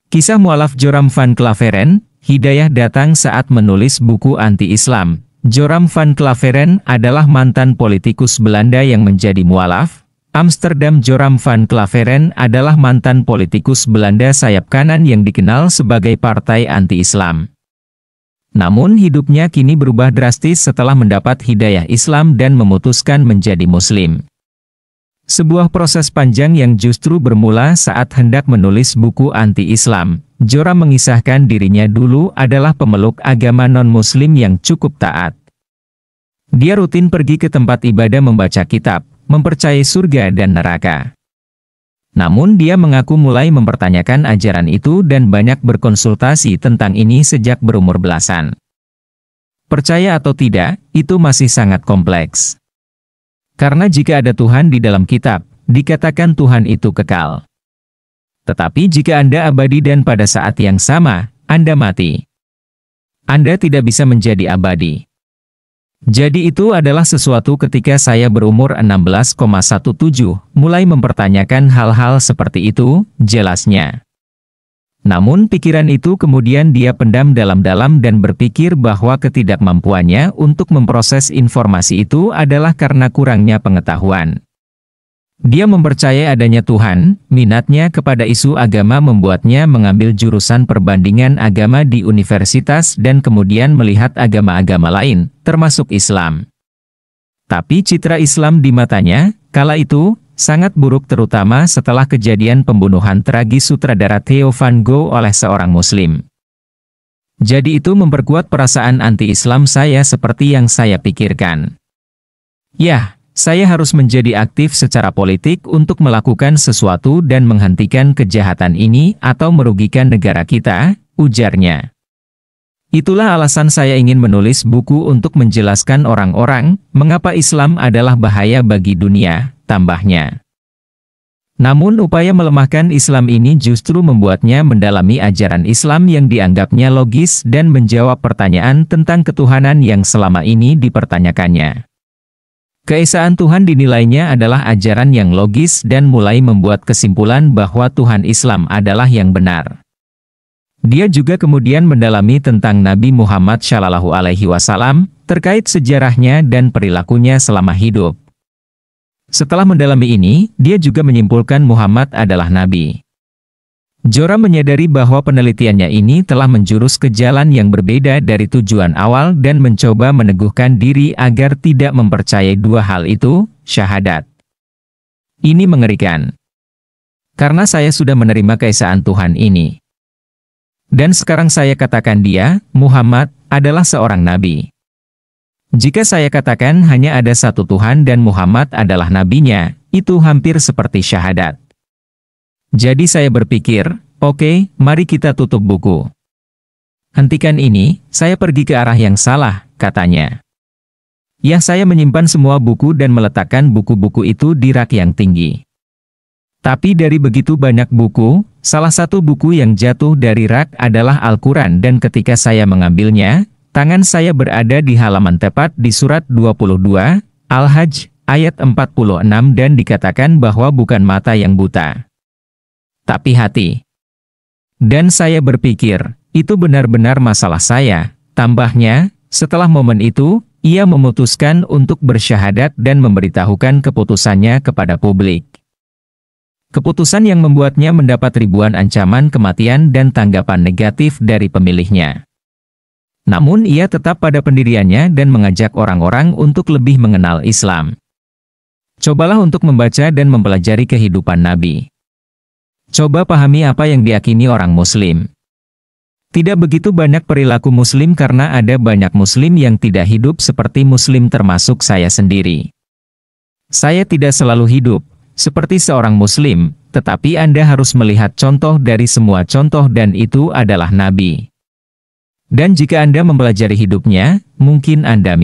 Kisah mualaf Joram van Claveren, hidayah datang saat menulis buku anti-Islam. Joram van Claveren adalah mantan politikus Belanda yang menjadi mualaf. Amsterdam. Joram van Claveren adalah mantan politikus Belanda sayap kanan yang dikenal sebagai partai anti-Islam. Namun hidupnya kini berubah drastis setelah mendapat hidayah Islam dan memutuskan menjadi Muslim. Sebuah proses panjang yang justru bermula saat hendak menulis buku anti-Islam. Joram mengisahkan dirinya dulu adalah pemeluk agama non-Muslim yang cukup taat. Dia rutin pergi ke tempat ibadah membaca kitab, mempercayai surga dan neraka. Namun dia mengaku mulai mempertanyakan ajaran itu dan banyak berkonsultasi tentang ini sejak berumur belasan. Percaya atau tidak, itu masih sangat kompleks. Karena jika ada Tuhan di dalam kitab, dikatakan Tuhan itu kekal. Tetapi jika Anda abadi dan pada saat yang sama, Anda mati, Anda tidak bisa menjadi abadi. Jadi itu adalah sesuatu ketika saya berumur 16,17, mulai mempertanyakan hal-hal seperti itu, jelasnya. Namun pikiran itu kemudian dia pendam dalam-dalam dan berpikir bahwa ketidakmampuannya untuk memproses informasi itu adalah karena kurangnya pengetahuan. Dia mempercayai adanya Tuhan, minatnya kepada isu agama membuatnya mengambil jurusan perbandingan agama di universitas dan kemudian melihat agama-agama lain, termasuk Islam. Tapi citra Islam di matanya, kala itu, sangat buruk terutama setelah kejadian pembunuhan tragis sutradara Theo van Gogh oleh seorang Muslim. Jadi itu memperkuat perasaan anti-Islam saya seperti yang saya pikirkan. Ya, saya harus menjadi aktif secara politik untuk melakukan sesuatu dan menghentikan kejahatan ini atau merugikan negara kita, ujarnya. Itulah alasan saya ingin menulis buku untuk menjelaskan orang-orang mengapa Islam adalah bahaya bagi dunia, tambahnya. Namun upaya melemahkan Islam ini justru membuatnya mendalami ajaran Islam yang dianggapnya logis dan menjawab pertanyaan tentang ketuhanan yang selama ini dipertanyakannya. Keesaan Tuhan dinilainya adalah ajaran yang logis dan mulai membuat kesimpulan bahwa Tuhan Islam adalah yang benar. Dia juga kemudian mendalami tentang Nabi Muhammad SAW, terkait sejarahnya dan perilakunya selama hidup. Setelah mendalami ini, dia juga menyimpulkan Muhammad adalah Nabi. Joram menyadari bahwa penelitiannya ini telah menjurus ke jalan yang berbeda dari tujuan awal dan mencoba meneguhkan diri agar tidak mempercayai dua hal itu, syahadat. Ini mengerikan. Karena saya sudah menerima keesaan Tuhan ini. Dan sekarang saya katakan dia, Muhammad, adalah seorang nabi. Jika saya katakan hanya ada satu Tuhan dan Muhammad adalah nabinya, itu hampir seperti syahadat. Jadi saya berpikir, oke, mari kita tutup buku. Hentikan ini, saya pergi ke arah yang salah, katanya. Ya, saya menyimpan semua buku dan meletakkan buku-buku itu di rak yang tinggi. Tapi dari begitu banyak buku, salah satu buku yang jatuh dari rak adalah Al-Quran dan ketika saya mengambilnya, tangan saya berada di halaman tepat di surat 22, Al-Hajj, ayat 46 dan dikatakan bahwa bukan mata yang buta, tapi hati. Dan saya berpikir, itu benar-benar masalah saya, tambahnya, setelah momen itu, ia memutuskan untuk bersyahadat dan memberitahukan keputusannya kepada publik. Keputusan yang membuatnya mendapat ribuan ancaman kematian dan tanggapan negatif dari pemilihnya. Namun ia tetap pada pendiriannya dan mengajak orang-orang untuk lebih mengenal Islam. Cobalah untuk membaca dan mempelajari kehidupan Nabi. Coba pahami apa yang diyakini orang Muslim. Tidak begitu banyak perilaku Muslim karena ada banyak Muslim yang tidak hidup seperti Muslim termasuk saya sendiri. Saya tidak selalu hidup seperti seorang Muslim, tetapi Anda harus melihat contoh dari semua contoh dan itu adalah Nabi. Dan jika Anda mempelajari hidupnya, mungkin Anda